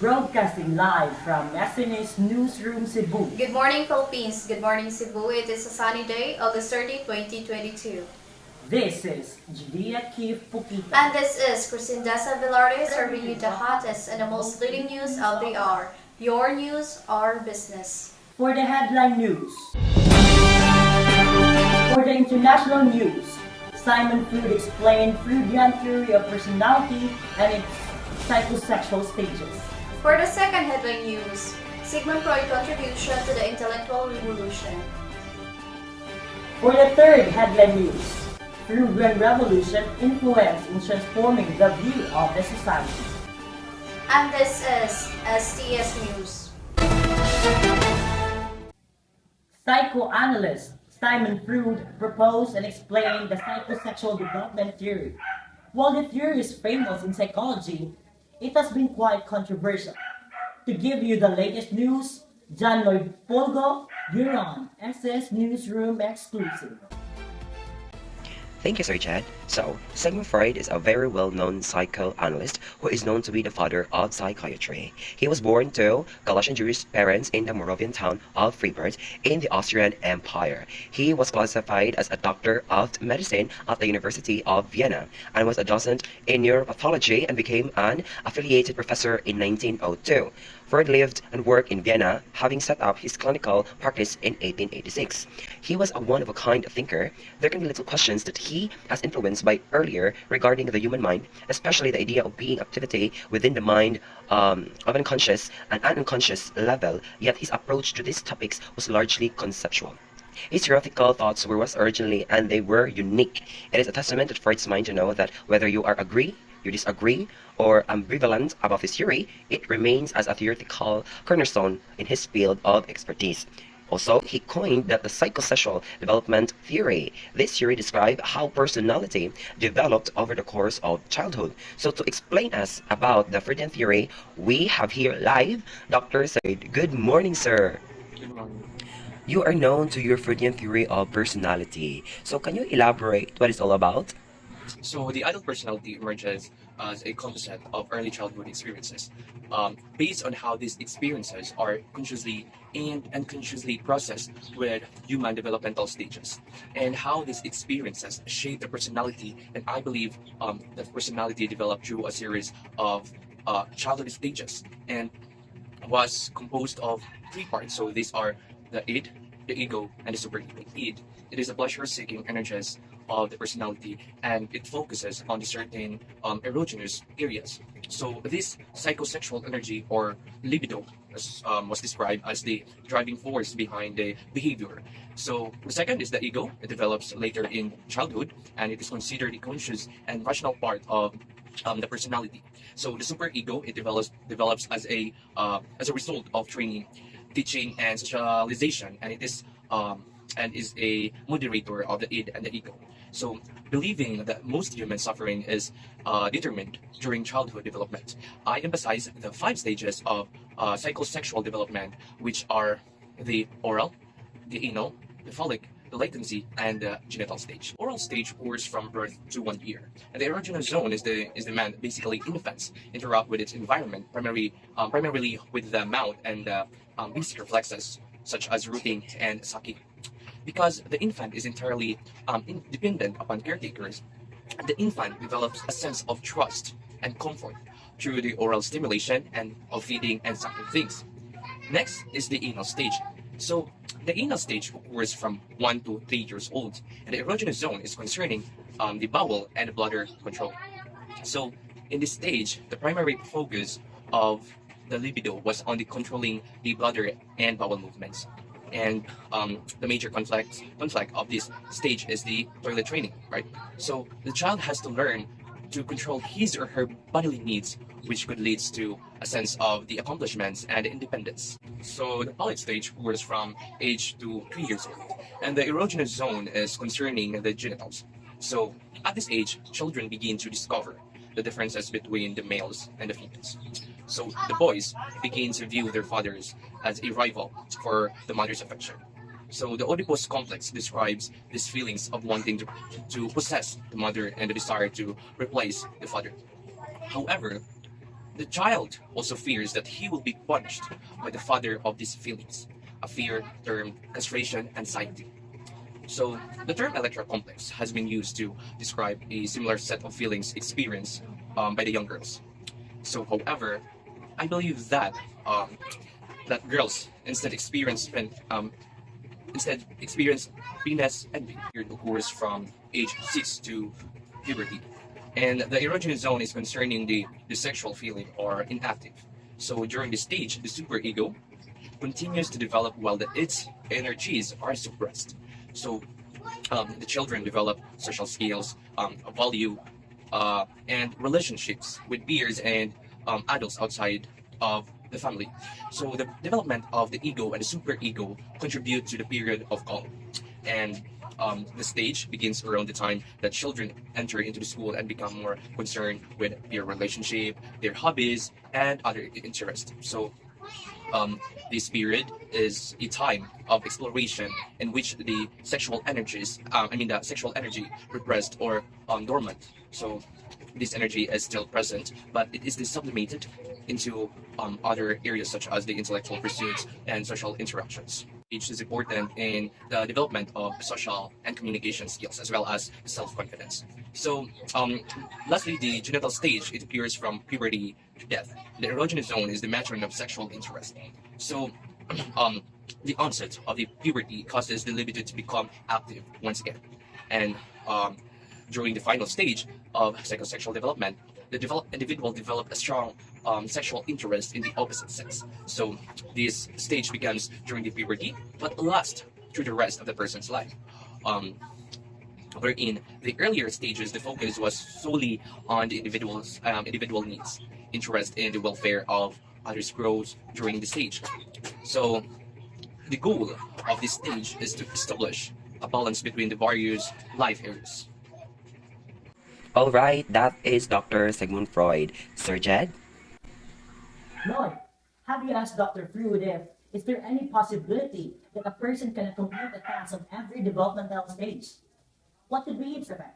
broadcasting live from SNS Newsroom Cebu. Good morning, Philippines. Good morning, Cebu. It is a sunny day, August 30, 2022. This is Judea Kiev Pukita. And this is Crisindesa Velarde serving you the hottest and the most leading news of the hour. Your news, our business. For the headline news. For the international news, Simon Freud explained Freudian theory of personality and its psychosexual stages. For the second headline news, Sigmund Freud contribution to the intellectual revolution. For the third headline news, Freudian revolution influence in transforming the view of the society. And this is STS News. Psychoanalyst Simon Freud proposed and explained the psychosexual development theory. While the theory is famous in psychology, it has been quite controversial. To give you the latest news, John Lloyd Polgo, you're on SS Newsroom Exclusive. Thank you, Sir Chad. So, Sigmund Freud is a very well-known psychoanalyst who is known to be the father of psychiatry. He was born to Galician Jewish parents in the Moravian town of Freiburg in the Austrian Empire. He was classified as a doctor of medicine at the University of Vienna and was a docent in neuropathology and became an affiliated professor in 1902. Freud lived and worked in Vienna, having set up his clinical practice in 1886. He was a one-of-a-kind thinker. There can be little questions that he has influenced by earlier regarding the human mind, especially the idea of being activity within the mind of unconscious and unconscious level, yet his approach to these topics was largely conceptual. His theoretical thoughts was originally and they were unique. It is a testament to Freud's mind to know that whether you disagree, or ambivalent about his theory, it remains as a theoretical cornerstone in his field of expertise. Also, he coined the psychosexual development theory. This theory describes how personality developed over the course of childhood. So to explain us about the Freudian theory, we have here live Dr. Said. Good morning, sir. Good morning. You are known to your Freudian theory of personality. So can you elaborate what it's all about? So the adult personality emerges as a composite of early childhood experiences, based on how these experiences are consciously and unconsciously processed with human developmental stages, and how these experiences shape the personality. And I believe that personality developed through a series of childhood stages and was composed of three parts. So these are the id, the ego, and the superego. Id, it is a pleasure-seeking energies of the personality, and it focuses on the certain erogenous areas. So this psychosexual energy or libido was described as the driving force behind the behavior. So the second is the ego. It develops later in childhood, and it is considered a conscious and rational part of the personality. So the superego, it develops as a result of training, teaching, and socialization, and it is a moderator of the id and the ego. So, believing that most human suffering is determined during childhood development, I emphasize the 5 stages of psychosexual development, which are the oral, the anal, the phallic, the latency, and the genital stage. Oral stage occurs from birth to 1 year, and the erogenous zone is the man, basically infants interact with its environment, primarily with the mouth and the basic reflexes such as rooting and sucking. Because the infant is entirely dependent upon caretakers, the infant develops a sense of trust and comfort through the oral stimulation and of feeding and sucking things. Next is the anal stage. So the anal stage occurs from 1 to 3 years old, and the erogenous zone is concerning the bowel and the bladder control. So in this stage, the primary focus of the libido was on the controlling the bladder and bowel movements. And the major conflict of this stage is the toilet training, right? So the child has to learn to control his or her bodily needs, which could lead to a sense of the accomplishments and independence. So the phallic stage was from age to 3 years old, and the erogenous zone is concerning the genitals. So at this age, children begin to discover the differences between the males and the females. So the boys begin to view their fathers as a rival for the mother's affection. So the Oedipus complex describes these feelings of wanting to possess the mother and the desire to replace the father. However, The child also fears that he will be punished by the father of these feelings, a fear termed castration anxiety. So, the term electoral complex has been used to describe a similar set of feelings experienced by the young girls. So, however, I believe that girls instead experience venous envy. It occurs from age 6 to puberty. And the erogenous zone is concerning the sexual feeling or inactive. So during this stage, the superego continues to develop while its energies are suppressed. So the children develop social skills, value, and relationships with peers and adults outside of the family. So the development of the ego and the superego contribute to the period of calm. And the stage begins around the time that children enter into the school and become more concerned with their relationship, their hobbies, and other interests. So this period is a time of exploration in which the the sexual energy repressed or dormant. So this energy is still present, but it is sublimated into other areas such as the intellectual pursuits and social interactions. Age is important in the development of social and communication skills as well as self-confidence. So, lastly, the genital stage, it appears from puberty to death. The erogenous zone is the maturing of sexual interest. So, the onset of the puberty causes the libido to become active once again. And during the final stage of psychosexual development, the individual develop a strong sexual interest in the opposite sex. So this stage begins during the puberty, but lasts through the rest of the person's life. Wherein the earlier stages, the focus was solely on the individual needs. Interest in the welfare of others grows during the stage. So the goal of this stage is to establish a balance between the various life areas. Alright, that is Dr. Sigmund Freud. Sir Jed? Lloyd, have you asked Dr. Freud if is there any possibility that a person can complete the task of every developmental stage? What could be its effect?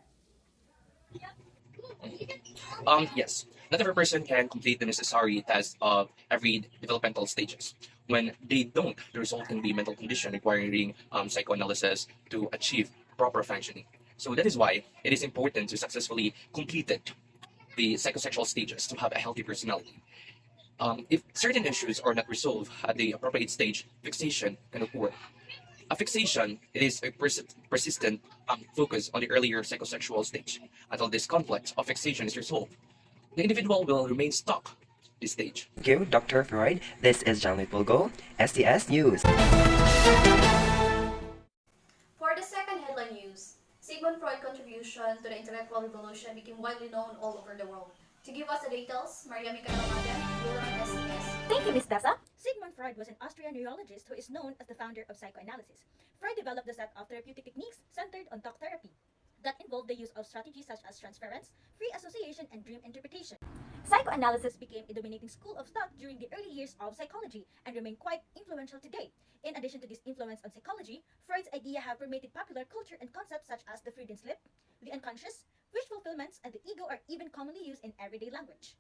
Yes, not every person can complete the necessary task of every developmental stages. When they don't, the result can be mental condition requiring psychoanalysis to achieve proper functioning. So that is why it is important to successfully complete the psychosexual stages to have a healthy personality. If certain issues are not resolved at the appropriate stage, fixation can occur. A fixation it is a persistent focus on the earlier psychosexual stage. Until this conflict of fixation is resolved, the individual will remain stuck this stage. Thank you, Dr. Freud. This is John Pulgo, STS News. For the second headline news, Sigmund Freud's contribution to the intellectual revolution became widely known all over the world. To give us the details, Maria Micaela, Bureau STS. Thank you, Ms. Dasa. Sigmund Freud was an Austrian neurologist who is known as the founder of psychoanalysis. Freud developed a set of therapeutic techniques centered on talk therapy that involved the use of strategies such as transference, free association, and dream interpretation. Psychoanalysis became a dominating school of thought during the early years of psychology and remained quite influential today. In addition to this influence on psychology, Freud's ideas have permeated popular culture and concepts such as the Freudian slip, the unconscious, wish fulfillments, and the ego are even commonly used in everyday language.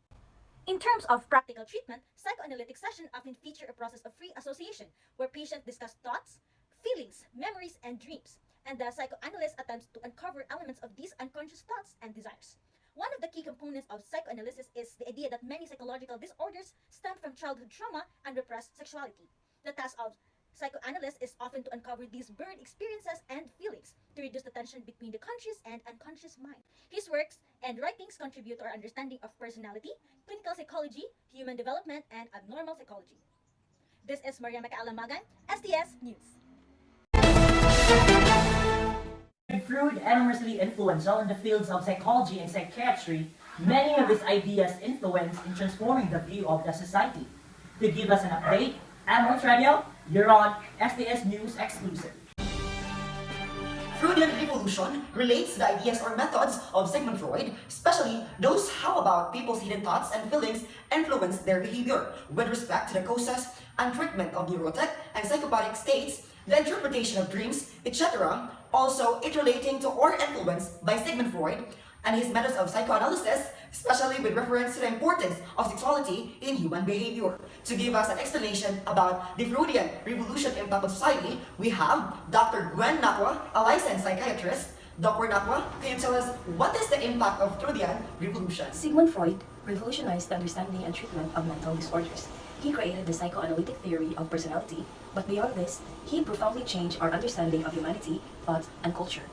In terms of practical treatment, psychoanalytic sessions often feature a process of free association, where patients discuss thoughts, feelings, memories, and dreams, and the psychoanalyst attempts to uncover elements of these unconscious thoughts and desires. One of the key components of psychoanalysis is the idea that many psychological disorders stem from childhood trauma and repressed sexuality. The task of psychoanalysts is often to uncover these buried experiences and feelings, to reduce the tension between the conscious and unconscious mind. His works and writings contribute to our understanding of personality, clinical psychology, human development, and abnormal psychology. This is Maria Micaela, STS News. Freud enormously influential in the fields of psychology and psychiatry, many of his ideas influenced in transforming the view of the society. To give us an update, I'm Radio, you're on STS News Exclusive. Freudian evolution relates the ideas or methods of Sigmund Freud, especially those how about people's hidden thoughts and feelings influence their behavior with respect to the causes and treatment of neurotic and psychopathic states, the interpretation of dreams, etc. Also, it relating to or influenced by Sigmund Freud, and his methods of psychoanalysis, especially with reference to the importance of sexuality in human behavior. To give us an explanation about the Freudian revolution impact on society, we have Dr. Gwen Nakwa, a licensed psychiatrist. Dr. Nakwa, can you tell us what is the impact of Freudian revolution? Sigmund Freud revolutionized the understanding and treatment of mental disorders. He created the psychoanalytic theory of personality, but beyond this, he profoundly changed our understanding of humanity, thought, and culture.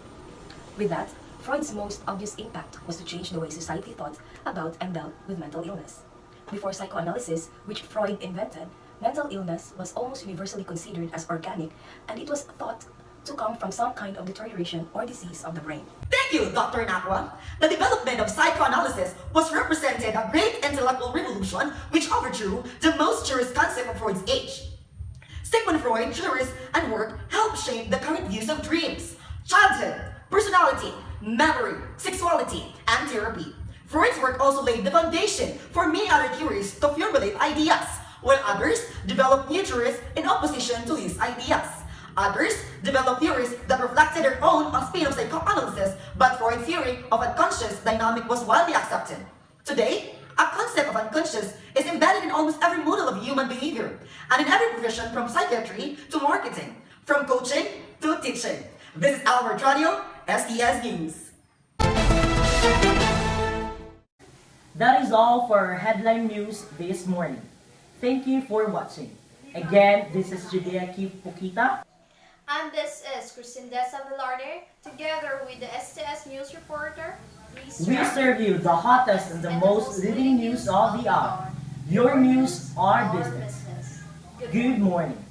With that, Freud's most obvious impact was to change the way society thought about and dealt with mental illness. Before psychoanalysis, which Freud invented, mental illness was almost universally considered as organic, and it was thought to come from some kind of deterioration or disease of the brain. Thank you, Dr. Nakwa. The development of psychoanalysis was represented a great intellectual revolution which overthrew the most cherished concept of Freud's age. Sigmund Freud theories and work helped shape the current views of dreams, childhood, personality, memory, sexuality, and therapy. Freud's work also laid the foundation for many other theories to formulate ideas, while others developed new theories in opposition to his ideas. Others developed theories that reflected their own spin of psychoanalysis, but Freud's theory of unconscious dynamic was widely accepted. Today, a concept of unconscious is embedded in almost every model of human behavior, and in every profession from psychiatry to marketing, from coaching to teaching. This is Albert Radio, STS News. That is all for our headline news this morning. Thank you for watching. Again, this is Julia Pukita. And this is Christine Desa Velarde, together with the STS News reporter. We serve you the hottest and the most leading news of the hour. Your news, our business. Good morning.